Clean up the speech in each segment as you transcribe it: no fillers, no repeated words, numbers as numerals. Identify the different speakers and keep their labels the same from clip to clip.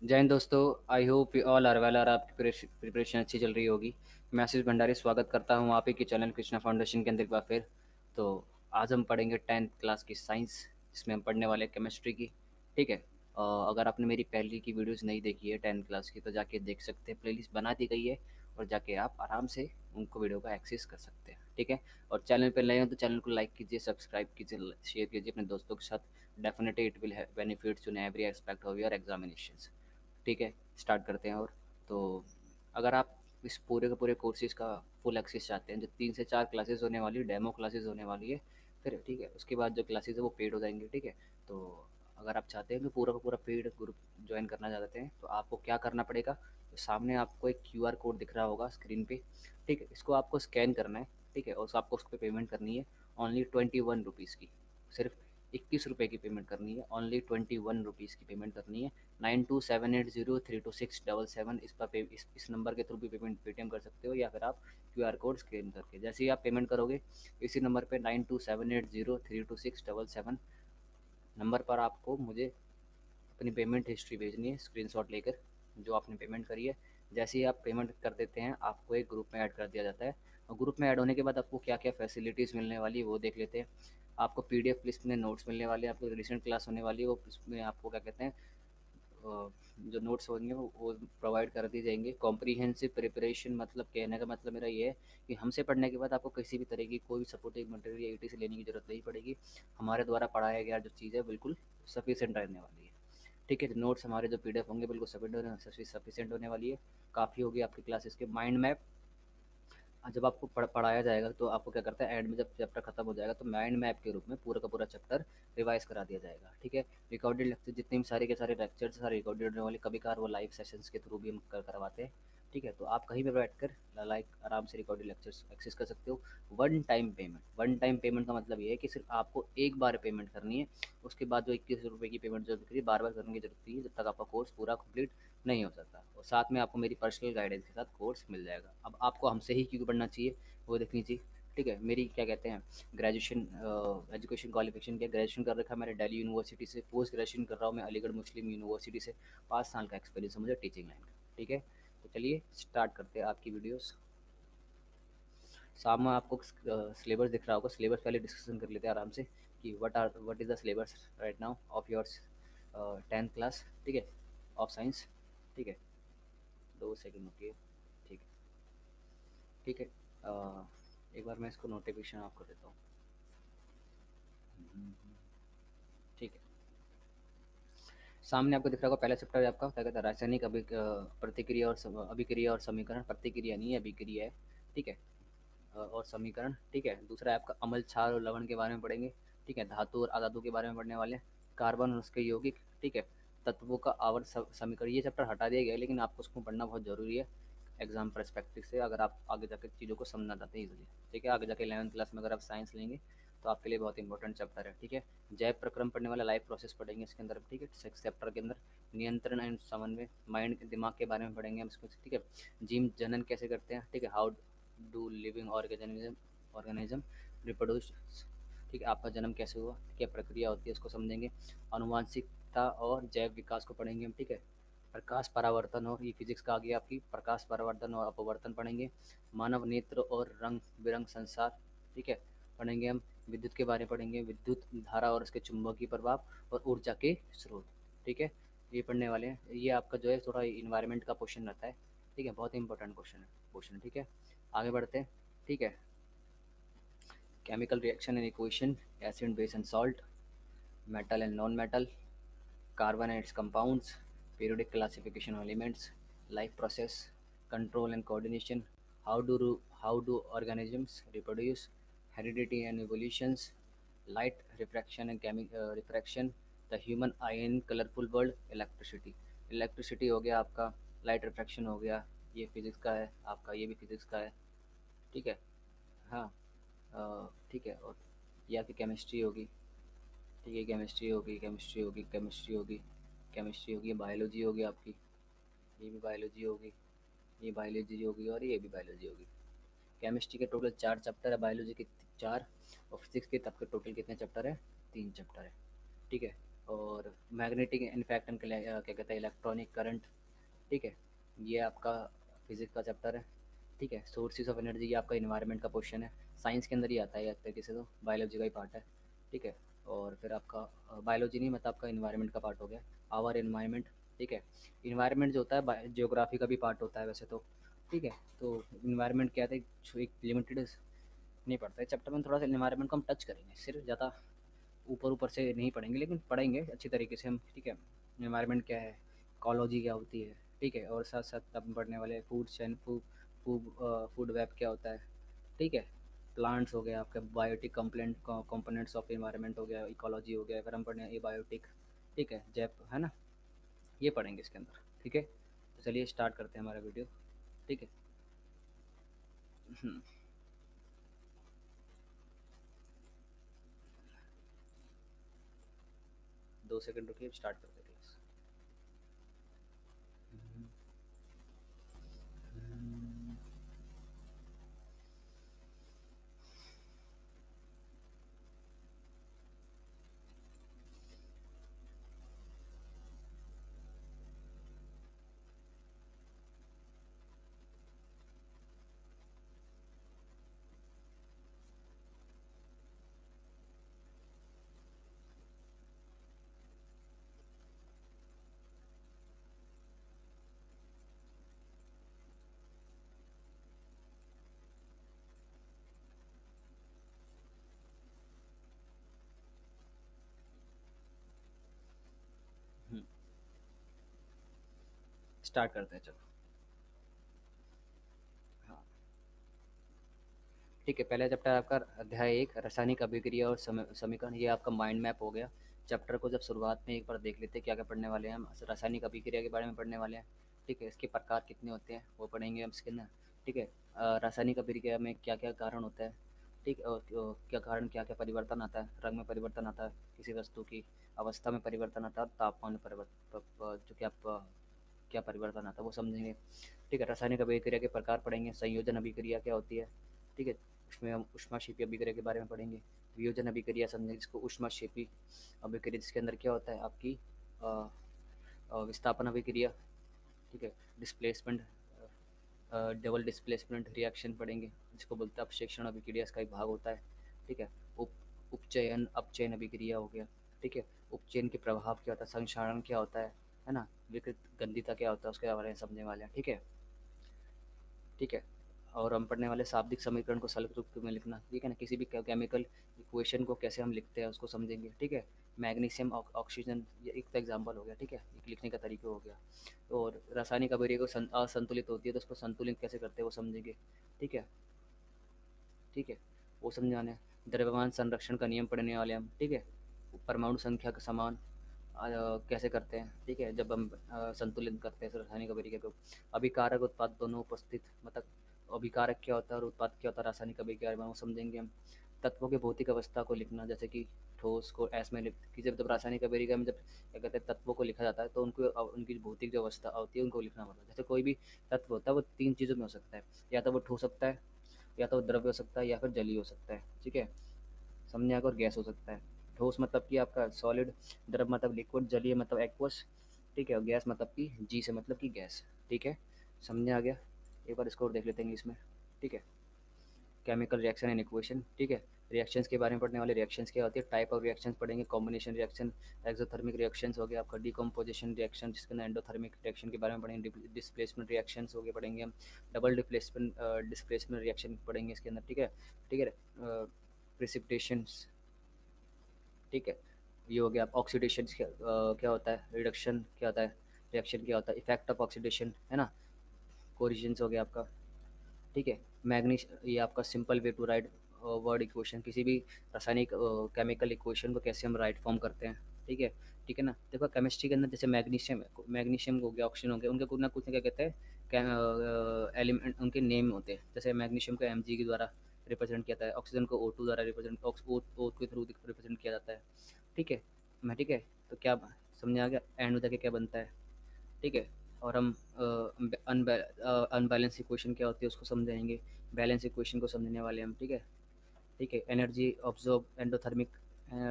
Speaker 1: जय हिंद दोस्तों। I hope you all are well और आपकी प्रिपरेशन अच्छी चल रही होगी। मैं आशीष भंडारी स्वागत करता हूँ आप ही के चैनल कृष्णा फाउंडेशन के अंदर एक बार फिर। तो आज हम पढ़ेंगे 10th क्लास की साइंस, जिसमें हम पढ़ने वाले केमिस्ट्री की। ठीक है। अगर आपने मेरी पहले की वीडियोस नहीं देखी है 10th क्लास की तो जाके देख सकते हैं, प्लेलिस्ट बना दी गई है और जाके आप आराम से उनको वीडियो का एक्सेस कर सकते हैं। ठीक है। और चैनल पर नए हो तो चैनल को लाइक कीजिए, सब्सक्राइब कीजिए, शेयर कीजिए अपने दोस्तों के साथ। Definitely it will have benefits in every aspect of your examinations. ठीक है, स्टार्ट करते हैं। और तो अगर आप इस पूरे के पूरे कोर्सेज़ का फुल एक्सेस चाहते हैं, जो 3 से 4 क्लासेस होने वाली है, डेमो क्लासेस होने वाली है, फिर ठीक है, उसके बाद जो क्लासेस है वो पेड हो जाएंगी। ठीक है। तो अगर आप चाहते हैं कि पूरा का पूरा पेड ग्रुप ज्वाइन करना चाहते हैं तो आपको क्या करना पड़ेगा। तो सामने आपको एक क्यूआर कोड दिख रहा होगा स्क्रीन पे। ठीक है, इसको आपको स्कैन करना है। ठीक है, और आपको उस पर पेमेंट करनी है ओनली 21 रुपीज़ की। सिर्फ 21 रुपये की पेमेंट करनी है, ओनली 21 रुपीज़ की पेमेंट करनी है। 9278032677 इस नंबर के थ्रू भी पेमेंट पेटीएम कर सकते हो, या फिर आप क्यूआर कोड स्कैन करके जैसे ही आप पेमेंट करोगे इसी नंबर पे 9278032677 नंबर पर आपको मुझे अपनी पेमेंट हिस्ट्री भेजनी है स्क्रीनशॉट लेकर, जो आपने पेमेंट करी है। जैसे ही आप पेमेंट कर देते हैं आपको एक ग्रुप में ऐड कर दिया जाता है, और ग्रुप में ऐड होने के बाद आपको क्या क्या फैसिलिटीज़ मिलने वाली है वो देख लेते हैं। आपको पीडीएफ लिस्ट में नोट्स मिलने वाले हैं, आपको रिसेंट क्लास होने वाली है वो उसमें आपको क्या कहते हैं, जो नोट्स होंगे वो प्रोवाइड कर दिए जाएंगे। कॉम्प्रीहेंसिव प्रिपरेशन मतलब कहने का मतलब मेरा ये है कि हमसे पढ़ने के बाद आपको किसी भी तरह की कोई भी सपोर्टिव मटेरियल या ईटी से लेने की जरूरत नहीं पड़ेगी। हमारे द्वारा पढ़ाया गया जो चीज़ है बिल्कुल सफिशेंट रहने वाली है। ठीक है, तो नोट्स हमारे जो पीडीएफ होंगे बिल्कुल सफिशेंट होने वाली है। काफ़ी होगी आपकी क्लासेस के माइंड मैप। जब आपको पढ़ाया जाएगा तो आपको क्या करता है, एंड में जब चैप्टर खत्म हो जाएगा तो माइंड मैप के रूप में पूरा का पूरा चैप्टर रिवाइज करा दिया जाएगा। ठीक है। रिकॉर्डेड लेक्चर जितने भी सारे के सारे लेक्चर्स सारे रिकॉर्डेड होने वाले, कभी कभार वो लाइव सेशंस के थ्रू भी हम करवाते हैं। ठीक है, तो आप कहीं भी बैठ कर लाइक आराम से रिकॉर्डेड लेक्चर्स एक्सेस कर सकते हो। वन टाइम पेमेंट का मतलब ये है कि सिर्फ आपको एक बार पेमेंट करनी है। उसके बाद जो 21 रुपये की पेमेंट जो करिए बार बार करने की जरूरत नहीं है, जब तक आपका कोर्स पूरा कंप्लीट नहीं हो सकता। और साथ में आपको मेरी पर्सनल गाइडेंस के साथ कोर्स मिल जाएगा। अब आपको हमसे ही क्यों पढ़ना चाहिए वो देखनी चाहिए। ठीक है, मेरी क्या कहते हैं ग्रेजुएशन एजुकेशन क्वालिफिकेशन क्या, ग्रेजुएशन कर रखा है मैंने दिल्ली यूनिवर्सिटी से, पोस्ट ग्रेजुएशन कर रहा हूँ मैं अलीगढ़ मुस्लिम यूनिवर्सिटी से। 5 साल का एक्सपीरियंस है मुझे टीचिंग लाइन का। ठीक है, तो चलिए स्टार्ट करते हैं आपकी वीडियोस। सामने आपको सिलेबस दिख रहा होगा, सिलेबस पहले डिस्कशन कर लेते हैं आराम से कि what is the syllabus right now of yours 10th class. ठीक है, ऑफ साइंस। ठीक है, 2 सेकंड रुकिए। ठीक है। ठीक है। एक बार मैं इसको नोटिफिकेशन ऑफ कर देता हूँ। ठीक है, सामने आपको दिख रहा होगा पहला चैप्टर है आपका क्या कहता है, रासायनिक प्रतिक्रिया और अभिक्रिया और समीकरण। प्रतिक्रिया नहीं है, अभिक्रिया है। ठीक है। और समीकरण। ठीक है, दूसरा है आपका अम्ल क्षार और लवण के बारे में पढ़ेंगे। ठीक है, धातु और अधातु के बारे में पढ़ने वाले हैं। कार्बन और उसके यौगिक। ठीक है, तत्वों का आवर्त समीकरण। ये चैप्टर हटा दिया गया है लेकिन आपको उसको पढ़ना बहुत ज़रूरी है एग्जाम परस्पेक्टिव से, अगर आप आगे जाकर चीज़ों को समझना चाहते हैं इजीली। ठीक है, आगे जाके 11th क्लास में अगर आप साइंस लेंगे तो आपके लिए बहुत इंपॉर्टेंट चैप्टर है। ठीक है, जैव प्रक्रम पढ़ने वाला, लाइफ प्रोसेस पढ़ेंगे इसके अंदर। ठीक है, सिक्स चैप्टर के अंदर नियंत्रण एंड समन्वय, माइंड दिमाग के बारे में पढ़ेंगे हम इसको। ठीक है, जीव जनन कैसे करते हैं। ठीक है, how do living organism reproduce. ठीक है, आपका जन्म कैसे हुआ, क्या प्रक्रिया होती है उसको समझेंगे। आनुवांशिकता और जैव विकास को पढ़ेंगे हम। ठीक है, प्रकाश परावर्तन और ये फिजिक्स का आ गया आपकी, प्रकाश परावर्तन और अपवर्तन पढ़ेंगे। मानव नेत्र और रंग बिरंग संसार। ठीक है, पढ़ेंगे हम। विद्युत के बारे में पढ़ेंगे, विद्युत धारा और उसके चुंबकीय प्रभाव और ऊर्जा के स्रोत। ठीक है, ये पढ़ने वाले हैं। ये आपका जो है थोड़ा इन्वायरमेंट का क्वेश्चन रहता है। ठीक है, बहुत इंपॉर्टेंट क्वेश्चन है। ठीक है, आगे बढ़ते हैं। ठीक है, chemical reaction and equation, acid base and salt, metal and non metal, carbon and its compounds, periodic classification of elements, life process, control and coordination, how do organisms reproduce, heredity and evolutions, light refraction and refraction, the human eye in colorful world, electricity। Electricity हो गया आपका, light refraction हो गया, ये physics का है आपका, ये भी फिजिक्स का है। ठीक है। हाँ। ठीक है, और ये आपकी केमिस्ट्री होगी। ठीक है, केमिस्ट्री होगी, बायोलॉजी होगी आपकी, ये भी बायोलॉजी होगी, ये बायोलॉजी होगी और ये भी बायोलॉजी होगी। केमिस्ट्री के टोटल 4 चैप्टर है, बायोलॉजी के 4, और फिजिक्स के तब के टोटल कितने चैप्टर है, 3 चैप्टर है। ठीक है, और मैग्नेटिक इफेक्ट एंड क्या कहते हैं इलेक्ट्रॉनिक करंट, ठीक है। ये आपका फिजिक्स का चैप्टर है, ठीक है। सोर्सेज ऑफ एनर्जी ये आपका इन्वायरमेंट का क्वेश्चन है, साइंस के अंदर ही आता है एक तरीके से, तो बायोलॉजी का ही पार्ट है, ठीक है। और फिर आपका बायोलॉजी नहीं मतलब आपका इन्वायरमेंट का पार्ट हो गया, आवर इन्वायरमेंट, ठीक है। इन्वायरमेंट जो होता है जियोग्राफी का भी पार्ट होता है वैसे तो, ठीक है। तो इन्वायरमेंट क्या है, एक लिमिटेड नहीं पढ़ता है चैप्टर में, थोड़ा सा इन्वायरमेंट को हम टच करेंगे, सिर्फ ज़्यादा ऊपर ऊपर से नहीं पढ़ेंगे, लेकिन पढ़ेंगे अच्छी तरीके से हम, ठीक है। इन्वायरमेंट क्या है, इकोलॉजी क्या होती है, ठीक है। और साथ साथ हम पढ़ने वाले food chain food food web क्या होता है, ठीक है। प्लांट्स हो गया आपका, बायोटिक कंपोनेंट्स ऑफ इन्वायरमेंट हो गया, इकोलॉजी हो गया, फिर हम पढ़ने ये बायोटिक, ठीक है, जैप है ना, ये पढ़ेंगे इसके अंदर, ठीक है। तो चलिए स्टार्ट करते हैं हमारा वीडियो, ठीक है। हम्म, 2 सेकंड रुकिए, स्टार्ट करते हैं क्लास। स्टार्ट करते हैं, चलो। हाँ, ठीक है। पहला चैप्टर आपका अध्याय 1 रासायनिक अभिक्रिया और समीकरण, ये आपका माइंड मैप हो गया। चैप्टर को जब शुरुआत में एक बार देख लेते हैं क्या क्या पढ़ने वाले हैं हम, रासायनिक अभिक्रिया के बारे में पढ़ने वाले हैं, ठीक है। इसके प्रकार कितने होते हैं वो पढ़ेंगे हम इसके अंदर, ठीक है। रासायनिक अभिक्रिया में क्या क्या कारण होता है, ठीक है। और क्या कारण, क्या क्या परिवर्तन आता है, रंग में परिवर्तन आता है, किसी वस्तु की अवस्था में परिवर्तन आता है, और तापमान में परिवर्तन, जो कि आप क्या परिवर्तन आता है वो समझेंगे, ठीक है। रासायनिक अभिक्रिया के प्रकार पढ़ेंगे, संयोजन अभिक्रिया क्या होती है, ठीक है। उसमें हम ऊष्माक्षेपी अभिक्रिया के बारे में पढ़ेंगे, वियोजन अभिक्रिया समझेंगे जिसको ऊष्माक्षेपी अभिक्रिया, जिसके अंदर क्या होता है आपकी विस्थापन अभिक्रिया, ठीक है। डिस्प्लेसमेंट, डबल डिस्प्लेसमेंट रिएक्शन पढ़ेंगे जिसको बोलते हैं अपक्षेषण अभिक्रिया, इसका एक भाग होता है, ठीक है। उप उपचयन अपचयन अभिक्रिया हो गया, ठीक है। उपचयन के प्रभाव क्या होता है, संक्षारण क्या होता है ना, विकृत गंधिता क्या होता है, उसके बारे में समझने वाले हैं, ठीक है, ठीक है। और हम पढ़ने वाले शाब्दिक समीकरण को सरल रूप में लिखना, ठीक है ना, किसी भी केमिकल इक्वेशन को कैसे हम लिखते हैं उसको समझेंगे, ठीक है। मैग्नीशियम ऑक्सीजन, ये एक तो एग्जाम्पल हो गया, ठीक है, एक लिखने का तरीका हो गया। और रासायनिक अभिक्रिया को असंतुलित होती है तो उसको संतुलित कैसे करते हैं वो समझेंगे, ठीक है, ठीक है। वो समझाने, द्रव्यमान संरक्षण का नियम पढ़ने वाले हम, ठीक है। परमाणु संख्या का समान कैसे करते हैं, ठीक है, जब हम संतुलित करते हैं रासायनिक अभिक्रिया को। अभिकारक उत्पाद दोनों उपस्थित, मतलब अभिकारक क्या होता है और उत्पाद क्या होता है रासायनिक अभिक्रिया में, वो समझेंगे हम। तत्वों की भौतिक अवस्था को लिखना, जैसे कि ठोस को एस में लिख कि जब जब रासायनिक अभिक्रिया में जब क्या कहते हैं तत्वों को लिखा जाता है तो उनको उनकी भौतिक जो अवस्था होती है उनको लिखना पड़ता है। जैसे कोई भी तत्व होता है वो 3 चीज़ों में हो सकता है, या तो वो ठोस सकता है, या तो द्रव्य हो सकता है, या फिर जलीय हो सकता है, ठीक है। समझने आगे, और गैस हो सकता है। ठोस मतलब कि आपका सॉलिड, द्रव मतलब लिक्विड, जलीय मतलब एक्वस, ठीक है। और गैस मतलब कि जी से मतलब कि गैस, ठीक है। समझने आ गया। एक बार इसको और देख लेते हैं इंग्लिश में, ठीक है। केमिकल रिएक्शन एंड इक्वेशन, ठीक है। रिएक्शंस के बारे में पढ़ने वाले, रिएक्शंस क्या होती है, टाइप ऑफ रिएक्शंस पढ़ेंगे, कॉम्बिनेशन रिएक्शन, एक्सोथर्मिक रिएक्शंस हो गया आपका, डिकम्पोजिशन रिएक्शन जिसके अंदर एंडोथर्मिक रिएक्शन के बारे में पढ़ेंगे, डिस्प्लेसमेंट रिएक्शंस हो गए पढ़ेंगे हम, डबल डिस्प्लेसमेंट रिएक्शन पढ़ेंगे इसके अंदर, ठीक है, ठीक है। प्रिसिपिटेशंस, ठीक है। ये हो गया। ऑक्सीडेशन क्या होता है, रिडक्शन क्या होता है, रिएक्शन क्या होता है, इफेक्ट ऑफ ऑक्सीडेशन है ना, कोरिजन्स हो गया आपका, ठीक है। मैग्नीश, ये आपका simple way to write word equation, किसी भी रासायनिक केमिकल इक्वेशन को कैसे हम राइट फॉर्म करते हैं, ठीक है, ठीक है ना। देखो केमिस्ट्री के अंदर जैसे मैग्नीशियम है, मैग्नीशियम हो गया, ऑक्सीजन हो गया, उनके कुछ ना कुछ क्या कहते हैं एलिमेंट, उनके नेम होते हैं। जैसे मैग्नीशियम को एम के द्वारा रिप्रेजेंट किया जाता है, ऑक्सीजन को O2 द्वारा रिप्रेजेंट, O के थ्रू रिप्रेजेंट किया जाता है, ठीक है। मैं ठीक है, तो क्या समझ आ गया, एंड हो जाके क्या बनता है, ठीक है। और हम अनबैलेंस इक्वेशन क्या होती है उसको समझाएंगे, बैलेंस इक्वेशन को समझने वाले हम, ठीक है। एनर्जी ऑब्जॉर्ब एंडोथर्मिक,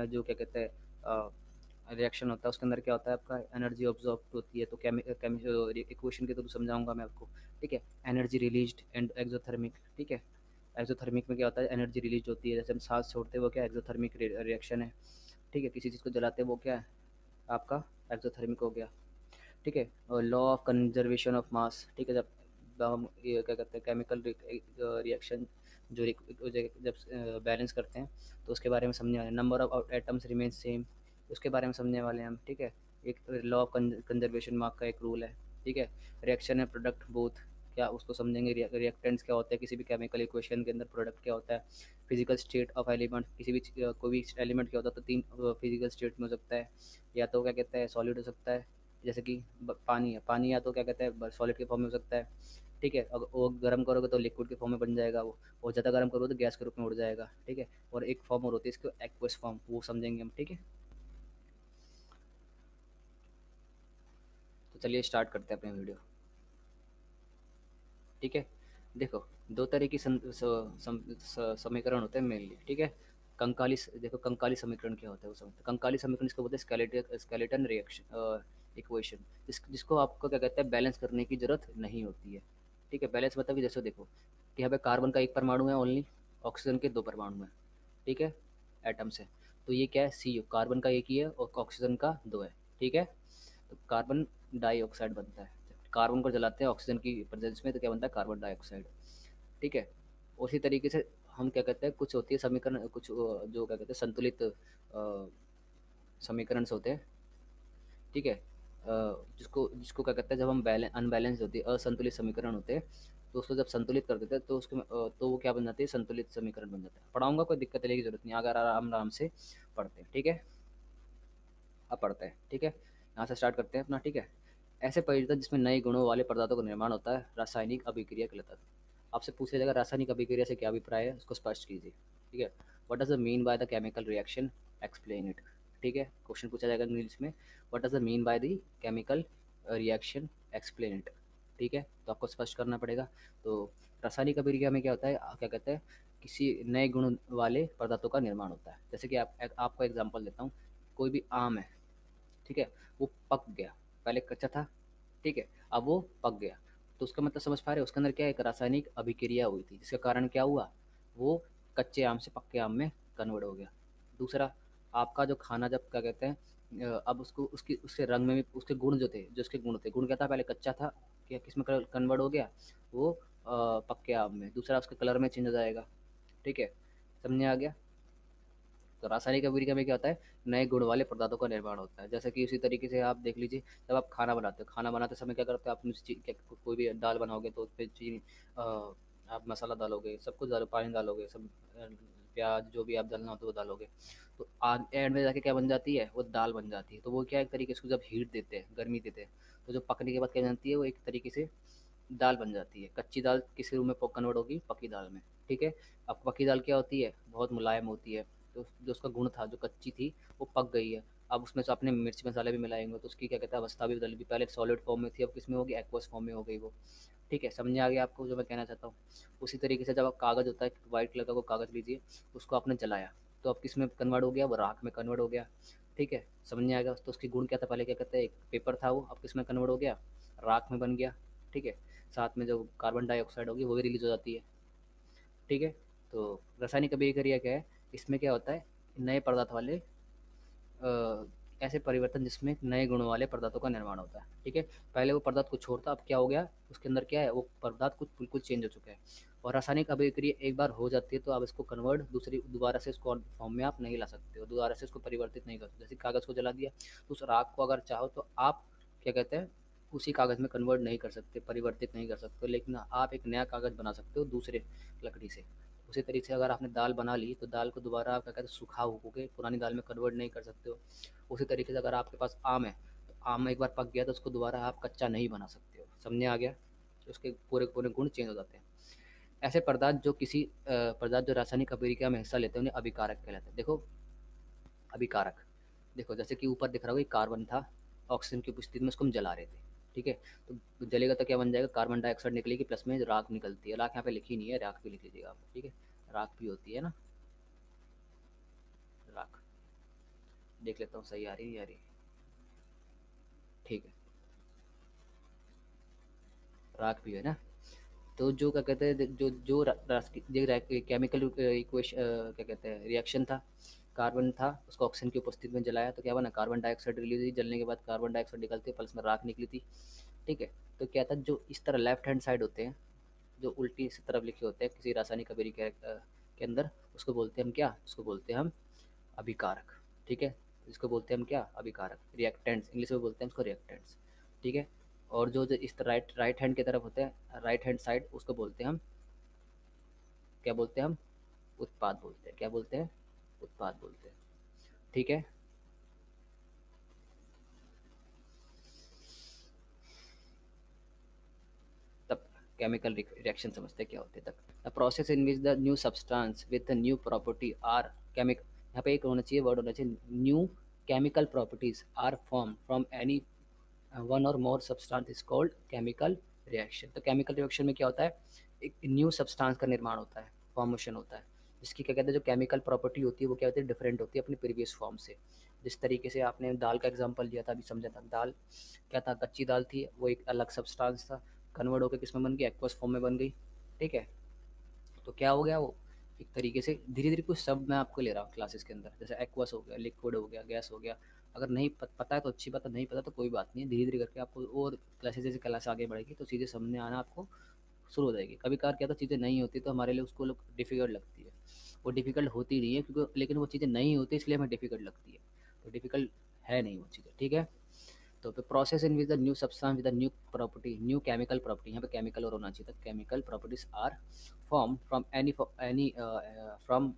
Speaker 1: जो क्या कहते हैं रिएक्शन होता है, उसके अंदर क्या होता है, आपका एनर्जी ऑब्जॉर्ब होती है, तो इक्वेशन के थ्रू समझाऊंगा मैं आपको। ठीक है, एनर्जी रिलीज्ड एंड एक्सोथर्मिक। ठीक है, एक्सोथर्मिक में क्या होता है, एनर्जी रिलीज होती है, जैसे हम सांस छोड़ते हैं वो क्या एक्सोथर्मिक रिएक्शन है। ठीक है, किसी चीज़ को जलाते हैं वो क्या है आपका एक्सोथर्मिक हो गया। ठीक है, और law of conservation of mass. ठीक है, जब हम ये क्या कहते हैं केमिकल रिएक्शन जो जब बैलेंस करते हैं तो उसके बारे में समझने वाले, number of atoms remain same उसके बारे में समझने वाले हैं हम। ठीक है, एक लॉ ऑफ कंजर्वेशन मार्क का एक रूल है। ठीक है, रिएक्शन है प्रोडक्ट बोथ, क्या उसको समझेंगे, रिएक्टेंट्स क्या होता है किसी भी केमिकल इक्वेशन के अंदर, प्रोडक्ट क्या होता है, फिजिकल स्टेट ऑफ एलिमेंट, किसी भी कोई भी एलिमेंट क्या होता है, तो तीन फिजिकल स्टेट में हो सकता है, या तो क्या कहते हैं सॉलिड हो सकता है, जैसे कि पानी है, पानी या तो क्या कहते हैं सॉलिड के फॉर्म में हो सकता है। ठीक है, अगर वो गर्म करोगे तो लिक्विड के फॉर्म में बन जाएगा वो, और ज़्यादा गर्म करोगे तो गैस के रूप में उड़ जाएगा। ठीक है, और एक फॉर्म और होती है इसको एक्वस फॉर्म, वो समझेंगे हम। ठीक है, तो चलिए स्टार्ट करते हैं अपनी वीडियो। ठीक है, देखो दो तरह की समीकरण होते हैं मेनली। ठीक है, देखो कंकाली समीकरण क्या होता है, वो समझते हैं। कंकाली समीकरण इसको बोलते हैं स्केलेटन रिएक्शन इक्वेशन, जिसको आपको क्या कहते हैं बैलेंस करने की जरूरत नहीं होती है। ठीक है, बैलेंस मतलब कि जैसे देखो कि यहाँ पे कार्बन का एक परमाणु है ओनली, ऑक्सीजन के दो परमाणु हैं। ठीक है, एटम्स है, तो ये क्या है सी यू, कार्बन का एक ही है और ऑक्सीजन का दो है। ठीक है, तो कार्बन डाइऑक्साइड बनता है, कार्बन को जलाते हैं ऑक्सीजन की प्रेजेंस में तो क्या बनता है कार्बन डाइऑक्साइड। ठीक है, उसी तरीके से हम क्या कहते हैं कुछ होती है समीकरण, कुछ जो क्या कहते हैं संतुलित समीकरण होते हैं। ठीक है, जिसको जिसको क्या कहते हैं जब हम अनबैलेंस होती है असंतुलित समीकरण होते हैं, तो उसको जब संतुलित कर देते हैं तो उसको तो वो क्या बन जाती है संतुलित समीकरण बन जाता है। पढ़ाऊंगा, कोई दिक्कत लेने की जरूरत नहीं, अगर आराम आराम से पढ़ते हैं। ठीक है, अब पढ़ते हैं। ठीक है, यहाँ से स्टार्ट करते हैं अपना। ठीक है, ऐसे परिवर्तन जिसमें नए गुणों वाले पदार्थों का निर्माण होता है रासायनिक अभिक्रिया कहलाता है। आपसे पूछा जाएगा रासायनिक अभिक्रिया से क्या अभिप्राय है, उसको स्पष्ट कीजिए। ठीक है, what does the mean by the chemical reaction, explain it. ठीक है, क्वेश्चन पूछा जाएगा इंग्लिश में, what does the mean by the chemical reaction, explain it. ठीक है, तो आपको स्पष्ट करना पड़ेगा। तो रासायनिक अभिक्रिया में क्या होता है, क्या कहते हैं किसी नए गुण वाले पदार्थों का निर्माण होता है। जैसे कि आपको एग्जांपल देता हूँ, कोई भी आम है, ठीक है, वो पक गया, पहले कच्चा था, ठीक है, अब वो पक गया, तो उसका मतलब समझ पा रहे हो, उसके अंदर क्या है, एक रासायनिक अभिक्रिया हुई थी जिसके कारण क्या हुआ, वो कच्चे आम से पक्के आम में कन्वर्ट हो गया। दूसरा, आपका जो खाना जब क्या कहते हैं अब उसको उसकी उसके रंग में भी उसके गुण जो थे, जो उसके गुण थे, गुण क्या था, पहले कच्चा था, क्या किस में कन्वर्ट हो गया, वो पक्के आम में। दूसरा, उसके कलर में चेंज हो जाएगा। ठीक है, समझने आ गया। तो रासायनिक अभिक्रिया में क्या होता है, नए गुण वाले पदार्थों का निर्माण होता है। जैसे कि उसी तरीके से आप देख लीजिए, जब आप खाना बनाते हो, खाना बनाते समय क्या करते हो आप, कोई भी दाल बनाओगे तो उसमें चीनी आप मसाला डालोगे, सब कुछ डालो, पानी डालोगे, सब प्याज जो भी आप डालना हो तो वो डालोगे, तो आग एंड में जाके क्या बन जाती है, वो दाल बन जाती है। तो वो क्या एक तरीके से जब हीट देते हैं, गर्मी देते हैं, तो जो पकने के बाद क्या बनती है, वो एक तरीके से दाल बन जाती है। कच्ची दाल किस रूप में कन्वर्ट होगी, पकी दाल में। ठीक है, अब पकी दाल क्या होती है, बहुत मुलायम होती है, तो जो उसका गुण था, जो कच्ची थी, वो पक गई है। अब उसमें से अपने मिर्च मसाले भी मिलाएंगे तो उसकी क्या कहता है अवस्था भी बदल गई, पहले सॉलिड फॉर्म में थी, अब किस में होगी, एक्वस फॉर्म में हो गई वो। ठीक है, समझ में आ गया आपको जो मैं कहना चाहता हूँ। उसी तरीके से जब आप कागज़ होता है, वाइट कलर का कोई कागज़ लीजिए, उसको आपने जलाया, तो अब किस में कन्वर्ट हो गया, वो राख में कन्वर्ट हो गया। ठीक है, समझ में आ गया। तो उसकी गुण क्या था, पहले क्या कहते हैं एक पेपर था, वो अब किस में कन्वर्ट हो गया, राख में बन गया। ठीक है, साथ में जो कार्बन डाइऑक्साइड होगी वो भी रिलीज हो जाती है। ठीक है, तो रासायनिक अभिक्रिया क्या है, इसमें क्या होता है, नए पदार्थ वाले ऐसे परिवर्तन जिसमें नए गुणों वाले पदार्थों का निर्माण होता है। ठीक है, पहले वो पदार्थ कुछ छोड़ता, अब क्या हो गया, उसके अंदर क्या है, वो पदार्थ कुछ बिल्कुल चेंज हो चुका है। और रासायनिक अभिक्रिया एक बार हो जाती है तो आप इसको कन्वर्ट दूसरी दोबारा से इसको फॉर्म में आप नहीं ला सकते हो, दोबारा से इसको परिवर्तित नहीं कर सकते। जैसे कागज़ को जला दिया, तो उस राख को अगर चाहो तो आप क्या कहते हैं उसी कागज़ में कन्वर्ट नहीं कर सकते, परिवर्तित नहीं कर सकते, लेकिन आप एक नया कागज़ बना सकते हो दूसरे लकड़ी से। उसी तरीके से अगर आपने दाल बना ली तो दाल को दोबारा आप क्या कहते हैं सूखा होके पुरानी दाल में कन्वर्ट नहीं कर सकते हो। उसी तरीके से अगर आपके पास आम है, तो आम एक बार पक गया तो उसको दोबारा आप कच्चा नहीं बना सकते हो। समझने आ गया, तो उसके पूरे पूरे गुण चेंज हो जाते हैं। ऐसे पदार्थ जो किसी पदार्थ जो रासायनिक अभिक्रिया में हिस्सा लेते हैं उन्हें अभिकारक कहलाते हैं। देखो अभिकारक, देखो जैसे कि ऊपर दिख रहा होगा, कार्बन था, ऑक्सीजन की उपस्थिति में उसको हम जला रहे थे। ठीक है, तो जलेगा तो क्या बन जाएगा, कार्बन डाइऑक्साइड निकलेगी, प्लस में राख निकलती है। राख यहाँ पे लिखी नहीं है, राख भी लिख लीजिएगा आप। ठीक है, राख भी होती है ना, राख। देख लेता हूँ सही आ रही है नहीं आ रही। ठीक है, राख भी है ना। तो जो क्या कहते हैं, जो जो केमिकल इक्वेशन क्या कहते हैं रिएक्शन था, कार्बन था, उसको ऑक्सीजन की उपस्थिति में जलाया तो क्या बना, कार्बन डाइऑक्साइड रिलीज हुई, जलने के बाद कार्बन डाइऑक्साइड निकलती है, प्लस में राख निकली थी। ठीक है। तो क्या था, जो इस तरह लेफ्ट हैंड साइड होते हैं, जो उल्टी इस तरफ लिखे होते हैं किसी रासायनिक अभिक्रिया के अंदर, उसको बोलते हैं हम क्या, उसको बोलते हैं हम अभिकारक। ठीक है। इसको बोलते हैं हम क्या, अभिकारक, रिएक्टेंट्स, इंग्लिश में बोलते हैं उसको रिएक्टेंट्स। ठीक है। और जो जो इस राइट राइट हैंड की तरफ होते हैं, राइट हैंड साइड, उसको बोलते हैं हम क्या बोलते हैं, हम उत्पाद बोलते हैं। क्या बोलते हैं, उत्पाद बोलते हैं। ठीक है। तब केमिकल रिएक्शन समझते हैं क्या होते हैं तब। The process in which the new substance with the new property are केमिक, यहाँ पे एक होना चाहिए, वर्ड होना चाहिए, new chemical properties are form from any one or more substance is called chemical reaction. तो केमिकल रिएक्शन में क्या होता है, एक न्यू सब्सटेंस का निर्माण होता है, फॉर्मेशन होता है, जिसकी क्या कहते हैं, जो केमिकल प्रॉपर्टी होती है वो क्या होती है, डिफरेंट होती है अपने प्रीवियस फॉर्म से। जिस तरीके से आपने दाल का एग्जांपल लिया था, अभी समझा था, दाल क्या था, कच्ची दाल थी, वो एक अलग सब्सटेंस था, कन्वर्ट होकर किस में बन गई, एक्वस फॉर्म में बन गई। ठीक है। तो क्या हो गया वो, एक तरीके से धीरे धीरे कुछ शब्द मैं आपको ले रहा हूँ क्लासेस के अंदर, जैसे एक्वस हो गया, लिक्विड हो गया, गैस हो गया। अगर नहीं पता है तो अच्छी बात है, नहीं पता तो कोई बात नहीं है, धीरे धीरे करके आपको, और क्लासेस जैसे क्लास आगे बढ़ेगी तो चीज़ें समझ में आना आपको शुरू हो जाएगी। कभी कभार क्या तो चीज़ें नहीं होती तो हमारे लिए उसको लोग डिफ़िकल्ट लगती है, वो डिफ़िकल्ट होती नहीं है क्योंकि, लेकिन वो चीज़ें नहीं होती इसलिए हमें डिफ़िकल्ट लगती है, तो डिफ़िकल्ट है नहीं वो चीज़ें। ठीक है। तो process in which the new substance with the new property, new chemical property, यहाँ पे केमिकल और होना चाहिए था, chemical properties are form from any from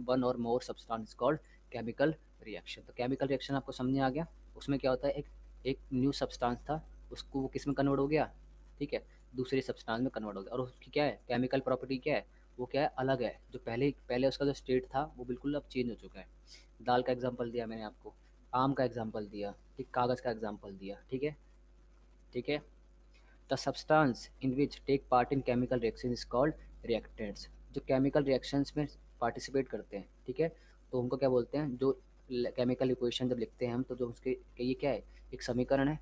Speaker 1: one or more substance called chemical reaction. तो केमिकल रिएक्शन आपको समझ आ गया, उसमें क्या होता है, एक एक न्यू सब्सटेंस था, उसको वो किस में कन्वर्ट हो गया, ठीक है, दूसरे सब्सटेंस में कन्वर्ट हो गया, और उसकी क्या है, केमिकल प्रॉपर्टी क्या है, वो क्या है, अलग है, जो पहले पहले उसका जो स्टेट था वो बिल्कुल अब चेंज हो चुका है। दाल का एग्जांपल दिया मैंने आपको, आम का एग्जांपल दिया, ठीक, कागज़ का एग्जांपल दिया। ठीक है। ठीक है। The substance in which take part in chemical reaction is called reactants. जो केमिकल रिएक्शंस में पार्टिसिपेट करते हैं, ठीक है, तो उनको क्या बोलते हैं, जो केमिकल इक्वेशन जब लिखते हैं हम, तो जो उसके ये क्या है, एक समीकरण है,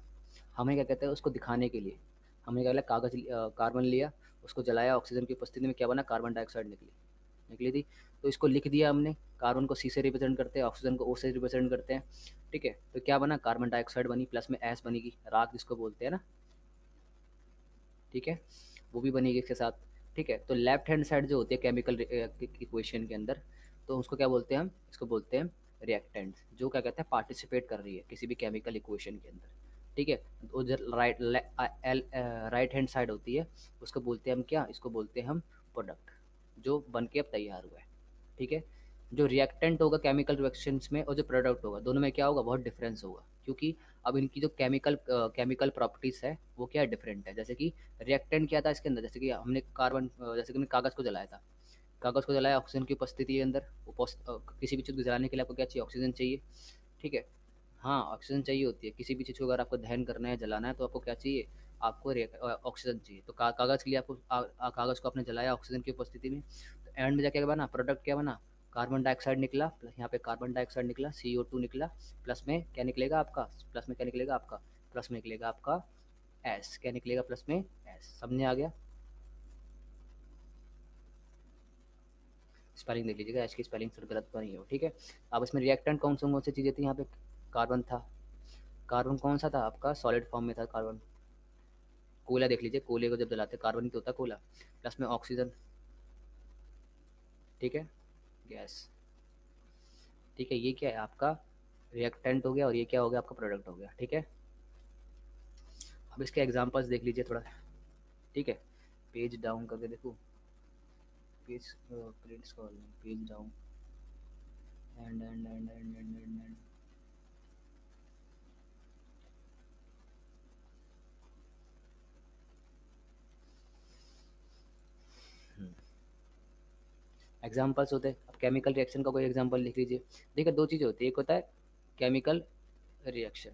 Speaker 1: हमें क्या कहते हैं उसको दिखाने के लिए, हमने क्या किया, कागज़ कार्बन लिया, उसको जलाया, ऑक्सीजन की उपस्थिति में क्या बना, कार्बन डाइऑक्साइड निकली, निकली थी। तो इसको लिख दिया हमने, कार्बन को सी से रिप्रेजेंट करते हैं, ऑक्सीजन को ओ से रिप्रेजेंट करते हैं। ठीक है। तो क्या बना, कार्बन डाइऑक्साइड बनी, प्लस में एस बनेगी, राख जिसको बोलते हैं ना। ठीक है। वो भी बनेगी इसके साथ। ठीक है। तो लेफ्ट हैंड साइड जो होती है केमिकल इक्वेशन के अंदर, तो उसको क्या बोलते हैं हम, इसको बोलते हैं रिएक्टेंट, जो क्या कहते हैं, पार्टिसिपेट कर रही है किसी भी केमिकल इक्वेशन के अंदर। ठीक है। उधर राइट हैंड साइड होती है, उसको बोलते हैं हम क्या, इसको बोलते हैं हम प्रोडक्ट, जो बन के अब तैयार हुआ है। ठीक है। जो रिएक्टेंट होगा केमिकल रिएक्शंस में और जो प्रोडक्ट होगा, दोनों में क्या होगा, बहुत डिफरेंस होगा, क्योंकि अब इनकी जो केमिकल प्रॉपर्टीज है वो क्या है, डिफरेंट है। जैसे कि रिएक्टेंट क्या था इसके अंदर, जैसे कि हमने कार्बन, जैसे कि हमने कागज़ को जलाया था, कागज़ को जलाया, ऑक्सीजन की उपस्थिति के अंदर, किसी भी चीज़ को जलाने के लिए आपको क्या चाहिए, ऑक्सीजन चाहिए। ठीक है। हाँ, ऑक्सीजन चाहिए होती है, किसी भी चीज़ को अगर आपको दहन करना है, जलाना है, तो आपको क्या चाहिए, आपको ऑक्सीजन चाहिए। तो कागज़ के लिए आपको कागज़ को आपने जलाया ऑक्सीजन की उपस्थिति में, तो एंड में जाके क्या बना, प्रोडक्ट क्या बना, कार्बन डाइऑक्साइड निकला, प्लस यहाँ पे कार्बन डाइऑक्साइड निकला, CO2 निकला, प्लस में क्या निकलेगा आपका, प्लस में क्या निकलेगा आपका, प्लस में निकलेगा आपका एस, क्या निकलेगा प्लस में एस, समझे आ गया। स्पेलिंग देख लीजिएगा, एच की स्पेलिंग थोड़ी गलत बनी हो। ठीक है। अब इसमें रिएक्टेंट कौन सी चीज़ें थी, यहाँ पे कार्बन था, कार्बन कौन सा था आपका, सॉलिड फॉर्म में था कार्बन। कोयला देख लीजिए, कोयले को जब जलाते हैं कार्बन तो होता है कोयला, प्लस में ऑक्सीजन। ठीक है। गैस। ठीक है। ये क्या है आपका, रिएक्टेंट हो गया, और ये क्या हो गया आपका, प्रोडक्ट हो गया। ठीक है। अब इसके एग्जांपल्स देख लीजिए थोड़ा। ठीक है। पेज डाउन करके देखो, page print scroll, page down, and examples होते हैं। अब केमिकल रिएक्शन का कोई एग्जांपल लिख लीजिए। देखिए, दो चीज़ें होती है, एक होता है केमिकल रिएक्शन,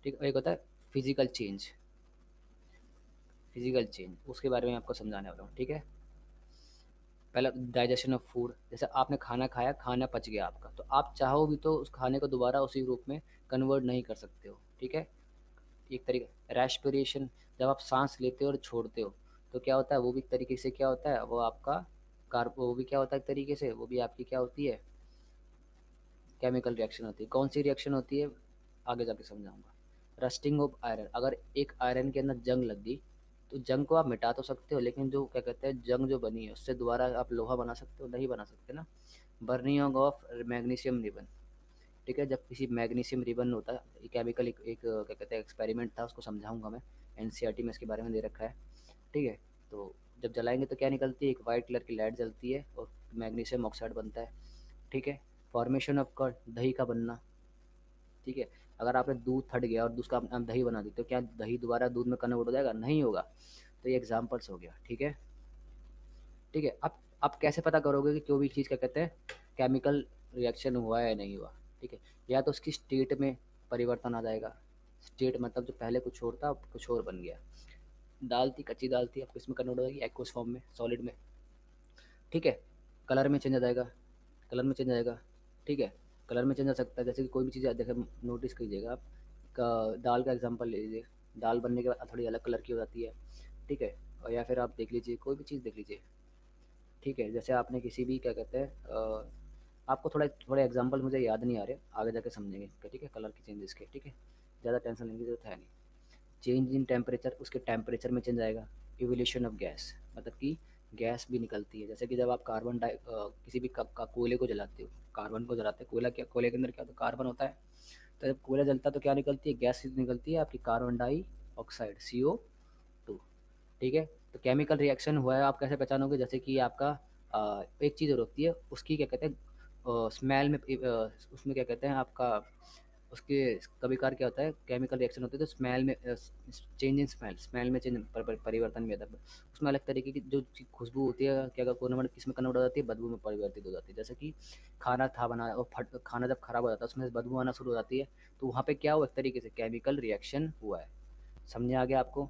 Speaker 1: ठीक है, एक होता है फिजिकल चेंज, फिजिकल चेंज उसके बारे में आपको समझाने वाला हूँ। ठीक है। पहला डाइजेशन ऑफ फूड, जैसे आपने खाना खाया, खाना पच गया आपका, तो आप चाहो भी तो उस खाने को दोबारा उसी रूप में कन्वर्ट नहीं कर सकते हो, ठीक है। एक तरीके रेस्पिरेशन, जब आप सांस लेते हो और छोड़ते हो तो क्या होता है, वो भी एक तरीके से क्या होता है, वो आपका वो भी क्या होता है एक तरीके से, वो भी आपकी क्या होती है, केमिकल रिएक्शन होती है। कौन सी रिएक्शन होती है, आगे जाके समझाऊंगा। रस्टिंग ऑफ आयरन, अगर एक आयरन के अंदर जंग लग गई तो जंग को आप मिटा तो सकते हो, लेकिन जो क्या कहते हैं जंग जो बनी है उससे दोबारा आप लोहा बना सकते हो, नहीं बना सकते ना। बर्निंग ऑफ मैग्नीशियम रिबन, ठीक है, जब किसी मैग्नीशियम रिबन होता है, ये केमिकल एक क्या कहते हैं एक्सपेरिमेंट था, उसको समझाऊंगा मैं, एनसीईआरटी में इसके बारे में दे रखा है, ठीक है। तो जब जलाएंगे तो क्या निकलती है, एक वाइट कलर की लाइट जलती है और मैग्नीशियम ऑक्साइड बनता है, ठीक है। फॉर्मेशन ऑफ कर्ड, दही का बनना, ठीक है। अगर आपने दूध फट गया और उसका आप दही बना दी तो क्या दही दोबारा दूध में कन्वर्ट हो जाएगा, नहीं होगा। तो ये एग्जाम्पल्स हो गया, ठीक है। ठीक है, अब आप कैसे पता करोगे कि कोई भी चीज़ क्या कहते हैं केमिकल रिएक्शन हुआ है या नहीं हुआ, ठीक है। या तो उसकी स्टेट में परिवर्तन आ जाएगा, स्टेट मतलब जो पहले कुछ और था अब कुछ और बन गया। दाल थी, कच्ची दाल थी, अब किस में कन्वर्ट हो जाएगी, एक्वस फॉर्म में, सॉलिड में, ठीक है। कलर में चेंज आ जाएगा, कलर में चेंज आएगा, ठीक है। कलर में चेंज आ सकता है, जैसे कि कोई भी चीज़ देखें, नोटिस कीजिएगा आप, दाल का एग्जांपल ले लीजिए, दाल बनने के बाद थोड़ी अलग कलर की हो जाती है, ठीक है। और या फिर आप देख लीजिए कोई भी चीज़ देख लीजिए, ठीक है। जैसे आपने किसी भी क्या कहते हैं आपको थोड़ा थोड़े एग्जांपल मुझे याद नहीं आ रहे, आगे जाके समझेंगे इसका, ठीक है, कलर के चेंजेस के, ठीक है। ज़्यादा टेंशन लेने की जरूरत है नहीं। चेंज इन टेम्परेचर, उसके टेम्परेचर में चेंज आएगा। इवोल्यूशन ऑफ गैस, मतलब कि गैस भी निकलती है, जैसे कि जब आप किसी भी कोयले को जलाते हो, कार्बन को जलाते हैं, कोयला क्या, कोयले के अंदर क्या होता है, कार्बन होता है। तो जब कोयला जलता है तो क्या निकलती है, गैस निकलती है आपकी, कार्बन डाइऑक्साइड, CO2, ठीक है। तो केमिकल रिएक्शन हुआ है, आप कैसे पहचानोगे, जैसे कि आपका एक चीज़ और होती है उसकी क्या कहते हैं स्मेल में, उसमें क्या कहते हैं आपका, उसके कभी कभार क्या होता है केमिकल रिएक्शन होती है तो स्मेल में चेंज इन स्मेल, स्मेल में चेंज परिवर्तन भी आता है। उसमें अलग तरीके की जो खुशबू होती है क्या कन्वर्ट किस में कन्वर्ट हो जाती है, बदबू में परिवर्तित हो जाती है। जैसे कि खाना था बना और फट खाना जब खराब हो जाता है उसमें से बदबू आना शुरू हो जाती है, तो वहाँ पे क्या हुआ, एक तरीके से केमिकल रिएक्शन हुआ है। समझे आ गया आपको,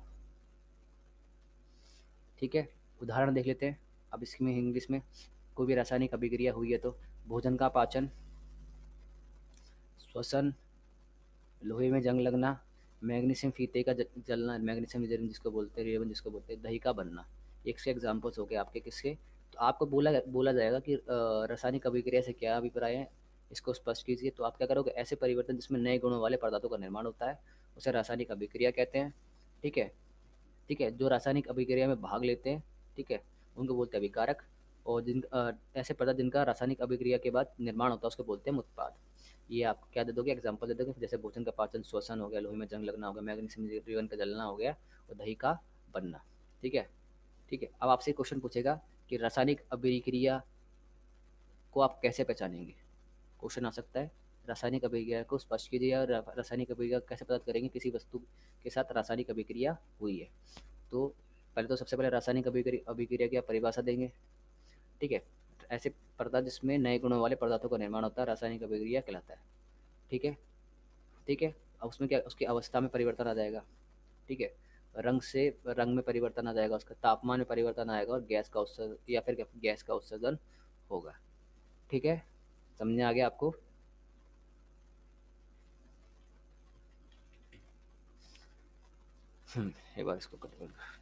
Speaker 1: ठीक है। उदाहरण देख लेते हैं अब इसमें इंग्लिश में, कोई भी रासायनिक अभिक्रिया हुई है तो भोजन का पाचन, श्वसन, लोहे में जंग लगना, मैग्नीशियम फीते का जलना, मैग्नीशियम रिजर्व जिसको बोलते हैं, रेवन जिसको बोलते हैं, दही का बनना। एक से एग्जाम्पल्स हो गए आपके किसके। तो आपको बोला बोला जाएगा कि रासायनिक अभिक्रिया से क्या अभिप्राय है, इसको स्पष्ट कीजिए। तो आप क्या करोगे, ऐसे परिवर्तन जिसमें नए गुणों वाले पदार्थों का निर्माण होता है उसे रासायनिक अभिक्रिया कहते हैं, ठीक है। ठीक है, जो रासायनिक अभिक्रिया में भाग लेते हैं, ठीक है, उनको बोलते हैं अभिकारक। और ऐसे पदार्थ जिनका रासायनिक अभिक्रिया के बाद निर्माण होता है उसको बोलते हैं उत्पाद। ये आप क्या दे दोगे, एग्जांपल दे दोगे, जैसे भोजन का पाचन, श्वसन हो गया, लोहे में जंग लगना हो गया, मैग्नीशियम रिवन का जलना हो गया, और दही का बनना, ठीक है। ठीक है, अब आपसे क्वेश्चन पूछेगा कि रासायनिक अभिक्रिया को आप कैसे पहचानेंगे, क्वेश्चन आ सकता है। रासायनिक अभिक्रिया को स्पष्ट कीजिए, और रासायनिक अभिक्रिया कैसे पता करेंगे किसी वस्तु के साथ रासायनिक अभिक्रिया हुई है। तो पहले तो सबसे पहले रासायनिक अभिक्रिया अभिक्रिया की आप परिभाषा देंगे, ठीक है। ऐसे पदार्थ जिसमें नए गुणों वाले पदार्थों का निर्माण होता है रासायनिक अभिक्रिया कहलाता है, ठीक है। ठीक है, अब उसमें क्या, उसकी अवस्था में परिवर्तन आ जाएगा, ठीक है। रंग में परिवर्तन आ जाएगा, उसका तापमान में परिवर्तन आएगा, और गैस का उत्सर्जन या फिर गैस का उत्सर्जन होगा, ठीक है। समझने आ गया आपको। एक बार इसको कट कर।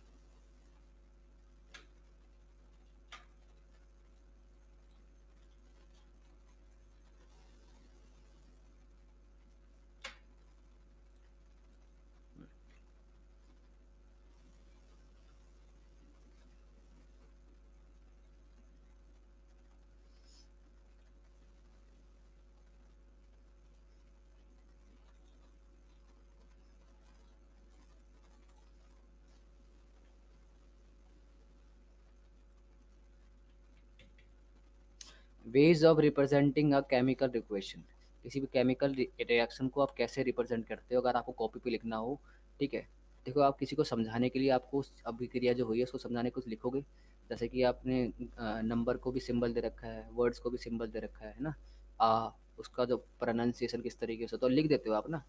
Speaker 1: Ways of representing a chemical requisition, किसी भी केमिकल रिएक्शन को आप कैसे रिप्रेजेंट करते हो, अगर आपको कॉपी पे लिखना हो, ठीक है। देखो, आप किसी को समझाने के लिए आपको उस अभिक्रिया जो हुई है उसको समझाने को लिखोगे, जैसे कि आपने नंबर को भी सिंबल दे रखा है, वर्ड्स को भी सिंबल दे रखा है ना, आ, उसका जो प्रोनाउंसिएशन किस तरीके से तो लिख देते हो आप ना,